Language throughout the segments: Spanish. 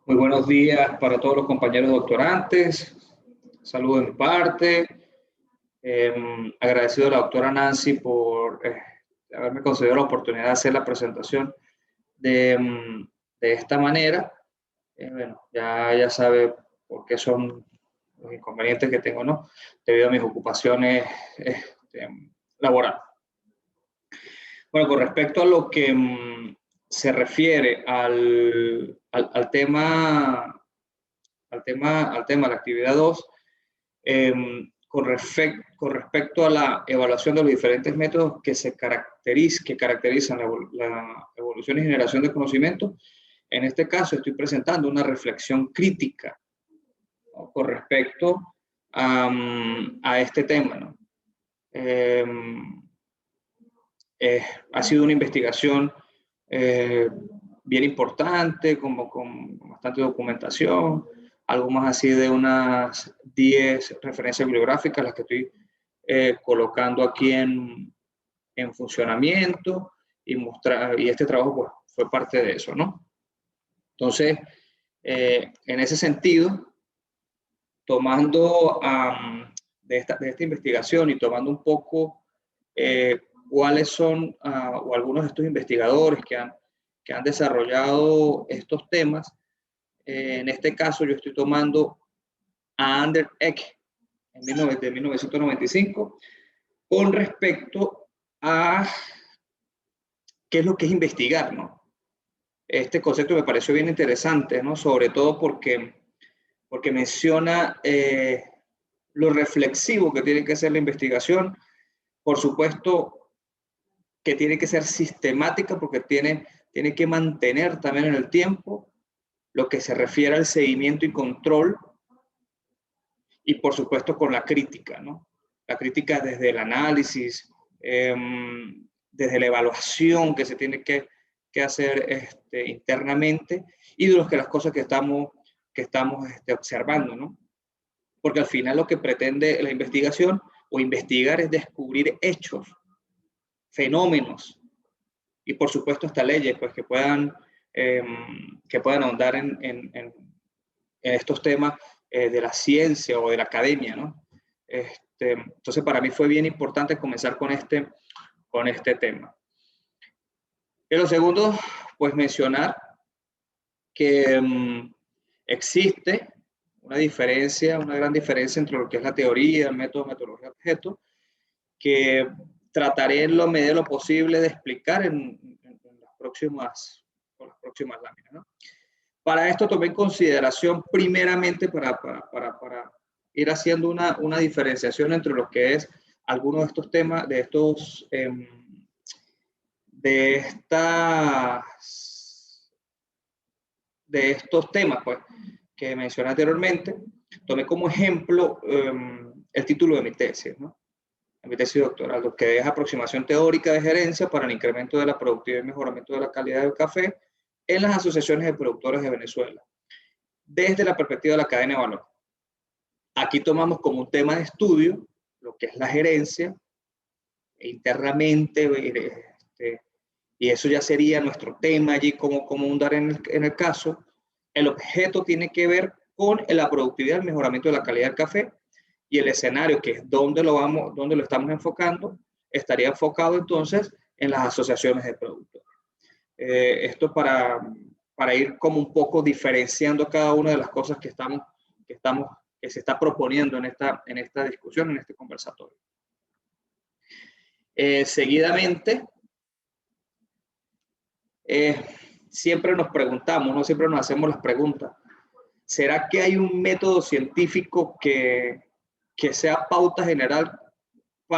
Muy buenos días para todos los compañeros doctorantes. Saludos de mi parte. Agradecido a la doctora Nancy por haberme concedido la oportunidad de hacer la presentación de esta manera. Bueno, ya sabe por qué son los inconvenientes que tengo, ¿no? Debido a mis ocupaciones laborales. Bueno, con respecto a lo que se refiere al tema de la actividad 2, con respecto a la evaluación de los diferentes métodos que caracterizan la evolución y generación de conocimiento. En este caso estoy presentando una reflexión crítica, ¿no?, con respecto a este tema, ¿no? Ha sido una investigación bien importante, con bastante documentación, algo más así de unas 10 referencias bibliográficas, las que estoy colocando aquí en funcionamiento, y este trabajo pues, fue parte de eso, ¿no? Entonces, en ese sentido, tomando de esta investigación y tomando un poco cuáles son o algunos de estos investigadores que han desarrollado estos temas. En este caso yo estoy tomando a Anders Eck de 1995 con respecto a qué es lo que es investigar, ¿no? Este concepto me pareció bien interesante, ¿no? Sobre todo porque menciona lo reflexivo que tiene que ser la investigación. Por supuesto que tiene que ser sistemática, porque tiene que mantener también en el tiempo lo que se refiere al seguimiento y control, y por supuesto con la crítica, ¿no? La crítica desde el análisis, desde la evaluación que se tiene que hacer internamente, y de las cosas que estamos observando, ¿no? Porque al final lo que pretende la investigación o investigar es descubrir hechos, fenómenos, y por supuesto hasta leyes pues, que puedan ahondar en estos temas de la ciencia o de la academia, ¿no? Entonces para mí fue bien importante comenzar con este tema. Y lo segundo, pues mencionar que existe una gran diferencia entre lo que es la teoría, el método, metodología, objeto, que trataré en lo medida de lo posible de explicar en las próximas láminas, ¿no? Para esto tomé en consideración primeramente para ir haciendo una diferenciación entre lo que es algunos de estos temas, de estos temas pues, que mencioné anteriormente. Tomé como ejemplo el título de mi tesis, ¿no? Mi tesis doctoral, lo que es aproximación teórica de gerencia para el incremento de la productividad y mejoramiento de la calidad del café en las asociaciones de productores de Venezuela, desde la perspectiva de la cadena de valor. Aquí tomamos como un tema de estudio lo que es la gerencia internamente, y eso ya sería nuestro tema allí como hundar en el caso. El objeto tiene que ver con la productividad, el mejoramiento de la calidad del café, y el escenario, que es donde lo estamos enfocando, estaría enfocado entonces en las asociaciones de productores. Esto para ir como un poco diferenciando cada una de las cosas que se está proponiendo en esta discusión, en este conversatorio. Seguidamente, siempre nos preguntamos, ¿no? Siempre nos hacemos las preguntas: ¿será que hay un método científico que sea pauta general o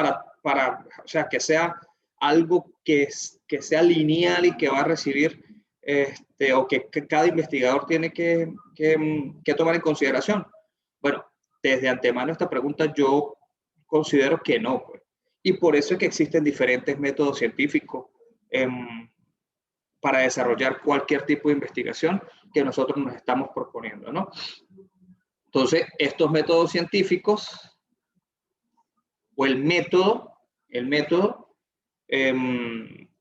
sea, que sea algo que sea lineal y que va a recibir, o que cada investigador tiene que tomar en consideración? Bueno, desde antemano esta pregunta yo considero que no, pues. Y por eso es que existen diferentes métodos científicos para desarrollar cualquier tipo de investigación que nosotros nos estamos proponiendo, ¿no? Entonces, estos métodos científicos o el método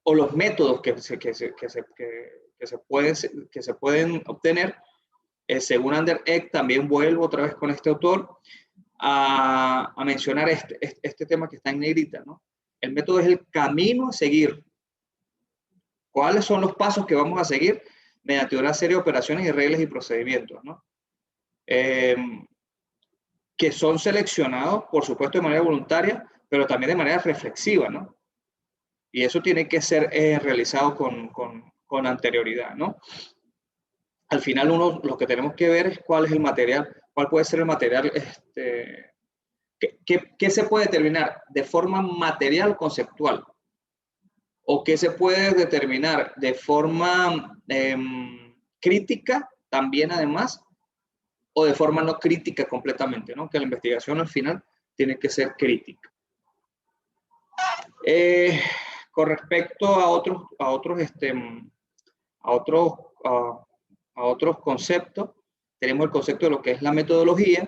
o los métodos que se pueden obtener Según Ander Eck, también vuelvo otra vez con este autor a mencionar este tema que está en negrita, ¿no? El método es el camino a seguir. ¿Cuáles son los pasos que vamos a seguir mediante una serie de operaciones y reglas y procedimientos, ¿no? Que son seleccionados, por supuesto, de manera voluntaria, pero también de manera reflexiva, ¿no? Y eso tiene que ser realizado con anterioridad, ¿no? Al final lo que tenemos que ver es cuál es el material, cuál puede ser el material, ¿qué se puede determinar de forma material conceptual? ¿O qué se puede determinar de forma crítica también además? O de forma no crítica completamente, ¿no? Que la investigación al final tiene que ser crítica. Con respecto a otros conceptos, tenemos el concepto de lo que es la metodología.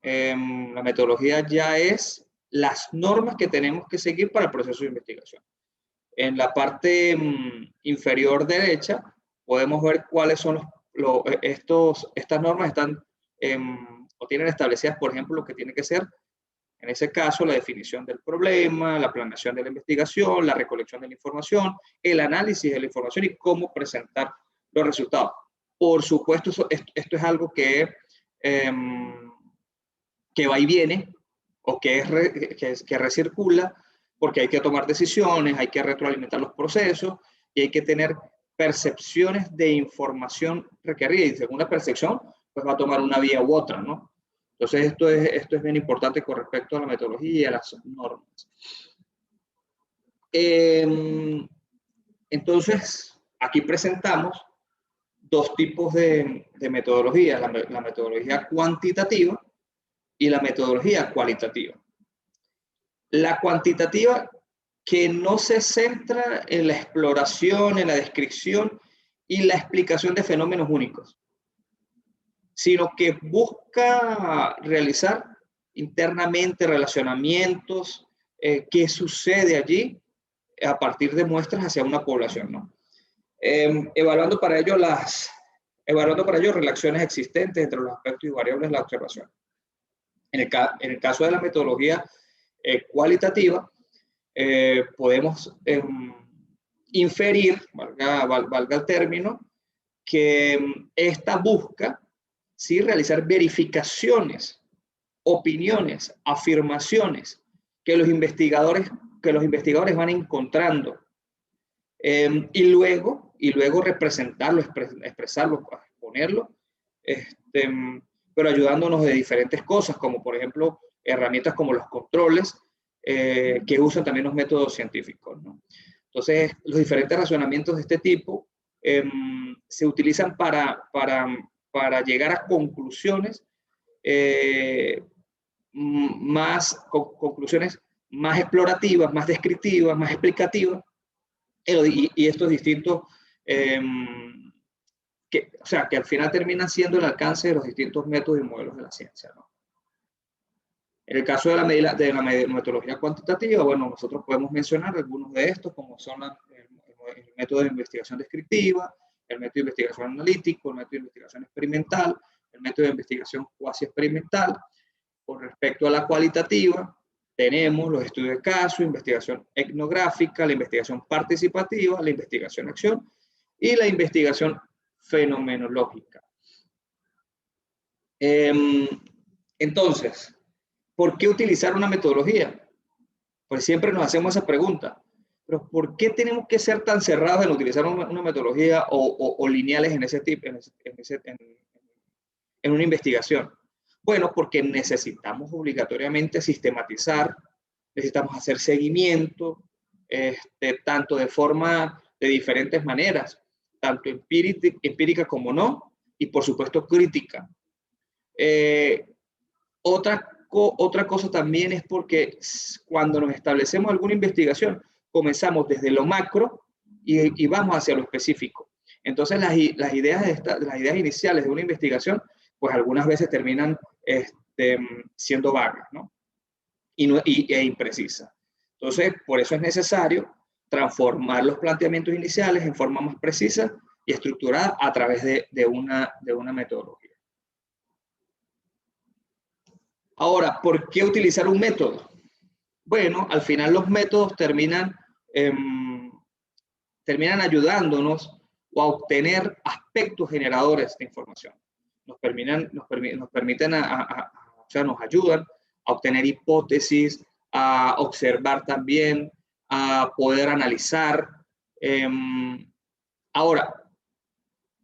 La metodología ya es las normas que tenemos que seguir para el proceso de investigación. En la parte inferior derecha podemos ver cuáles son estas normas están o tienen establecidas, por ejemplo, lo que tiene que ser, en ese caso, la definición del problema, la planeación de la investigación, la recolección de la información, el análisis de la información y cómo presentar los resultados. Por supuesto, esto es algo que va y viene o que recircula, porque hay que tomar decisiones, hay que retroalimentar los procesos y hay que tener percepciones de información requerida. Y según la percepción, pues va a tomar una vía u otra, ¿no? Entonces, esto es bien importante con respecto a la metodología y a las normas. Entonces, aquí presentamos dos tipos de metodología, la metodología cuantitativa y la metodología cualitativa. La cuantitativa, que no se centra en la exploración, en la descripción y la explicación de fenómenos únicos, sino que busca realizar internamente relacionamientos, qué sucede allí a partir de muestras hacia una población, ¿no? Evaluando para ello relaciones existentes entre los aspectos y variables de la observación. En el caso de la metodología cualitativa, podemos inferir, valga el término, que esta busca, ¿sí?, realizar verificaciones, opiniones, afirmaciones que los investigadores van encontrando, y luego representarlo, expresarlo, exponerlo, pero ayudándonos de diferentes cosas, como por ejemplo herramientas como los controles, que usan también los métodos científicos, ¿no? Entonces, los diferentes razonamientos de este tipo se utilizan para llegar a conclusiones conclusiones más explorativas, más descriptivas, más explicativas, y estos distintos, o sea, que al final terminan siendo el alcance de los distintos métodos y modelos de la ciencia, ¿no? En el caso de la metodología cuantitativa, bueno, nosotros podemos mencionar algunos de estos, como son el método de investigación descriptiva, el método de investigación analítico, el método de investigación experimental, el método de investigación cuasi experimental. Con respecto a la cualitativa, tenemos los estudios de caso, investigación etnográfica, la investigación participativa, la investigación acción y la investigación fenomenológica. Entonces, ¿por qué utilizar una metodología? Pues siempre nos hacemos esa pregunta. Pero ¿por qué tenemos que ser tan cerrados en utilizar una metodología o lineales en ese tipo, en una investigación? Bueno, porque necesitamos obligatoriamente sistematizar, necesitamos hacer seguimiento, tanto de diferentes maneras, tanto empírica como no, y por supuesto crítica. Otra cosa también es porque cuando nos establecemos alguna investigación, comenzamos desde lo macro y vamos hacia lo específico. Entonces, las ideas iniciales de una investigación, pues algunas veces terminan siendo vagas, ¿no? E imprecisas. Entonces, por eso es necesario transformar los planteamientos iniciales en forma más precisa y estructurada a través de una metodología. Ahora, ¿por qué utilizar un método? Bueno, al final los métodos terminan ayudándonos a obtener aspectos generadores de información. Nos permiten o sea, nos ayudan a obtener hipótesis, a observar también, a poder analizar. Ahora,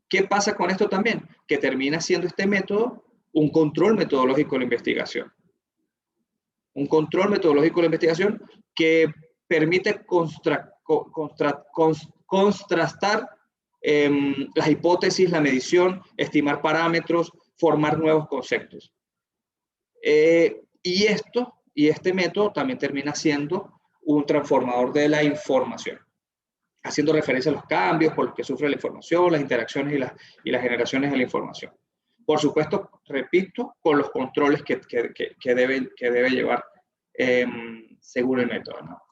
¿qué pasa con esto también? Que termina siendo este método un control metodológico de la investigación. Un control metodológico de la investigación que permite contrastar las hipótesis, la medición, estimar parámetros, formar nuevos conceptos. Y este método también termina siendo un transformador de la información, haciendo referencia a los cambios por los que sufre la información, las interacciones y las generaciones de la información. Por supuesto, repito, con los controles que debe llevar según el método, ¿no?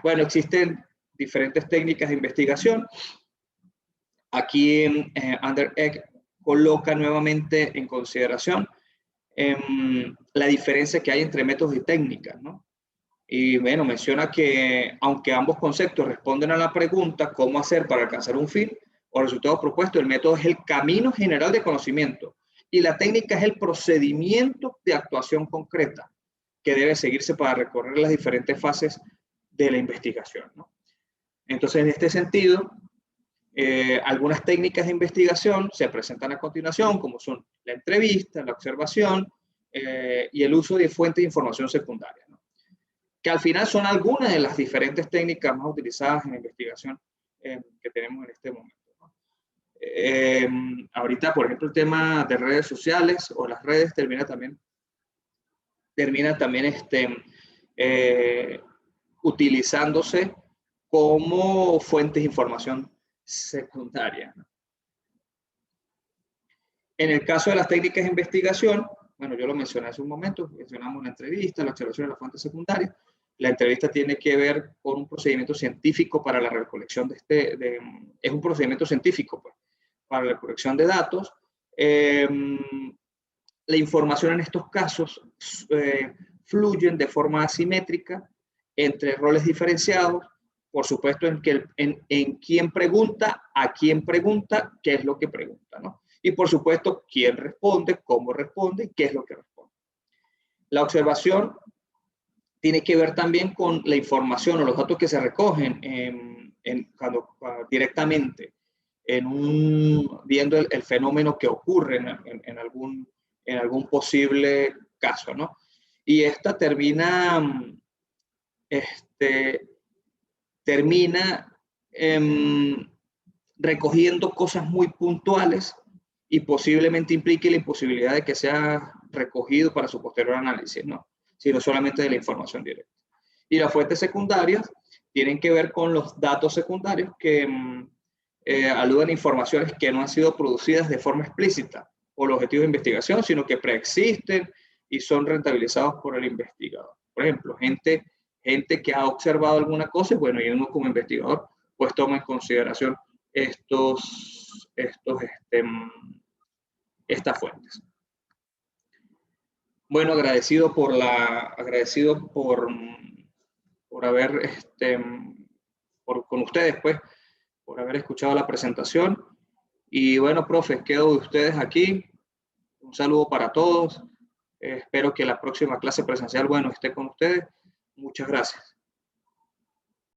Bueno, existen diferentes técnicas de investigación. Aquí Ander Egg coloca nuevamente en consideración la diferencia que hay entre métodos y técnicas, ¿no? Y bueno, menciona que aunque ambos conceptos responden a la pregunta ¿cómo hacer para alcanzar un fin o resultado propuesto? El método es el camino general de conocimiento y la técnica es el procedimiento de actuación concreta que debe seguirse para recorrer las diferentes fases de la investigación, ¿no? Entonces, en este sentido, algunas técnicas de investigación se presentan a continuación, como son la entrevista, la observación y el uso de fuentes de información secundaria, ¿no? Que al final son algunas de las diferentes técnicas más utilizadas en la investigación que tenemos en este momento, ¿no? Ahorita, por ejemplo, el tema de redes sociales o las redes termina también utilizándose como fuentes de información secundaria, ¿no? En el caso de las técnicas de investigación, bueno, yo lo mencioné hace un momento, mencionamos la entrevista, la observación de la fuente secundaria. La entrevista tiene que ver con un procedimiento científico para la recolección es un procedimiento científico, pues, para la recolección de datos. La información en estos casos fluyen de forma asimétrica entre roles diferenciados, por supuesto en quién pregunta, a quién pregunta, qué es lo que pregunta, ¿no? Y por supuesto, quién responde, cómo responde y qué es lo que responde. La observación tiene que ver también con la información o los datos que se recogen cuando directamente viendo el fenómeno que ocurre en algún posible caso, ¿no? Y esta termina recogiendo cosas muy puntuales y posiblemente implique la imposibilidad de que sea recogido para su posterior análisis, ¿no? Sino solamente de la información directa. Y las fuentes secundarias tienen que ver con los datos secundarios que aluden a informaciones que no han sido producidas de forma explícita por el objetivo de investigación, sino que preexisten y son rentabilizados por el investigador. Por ejemplo, gente que ha observado alguna cosa, bueno, y uno como investigador, pues toma en consideración estas fuentes. Bueno, agradecido por haber, con ustedes, pues, por haber escuchado la presentación. Y bueno, profes, quedo de ustedes aquí. Un saludo para todos. Espero que la próxima clase presencial, bueno, esté con ustedes. Muchas gracias.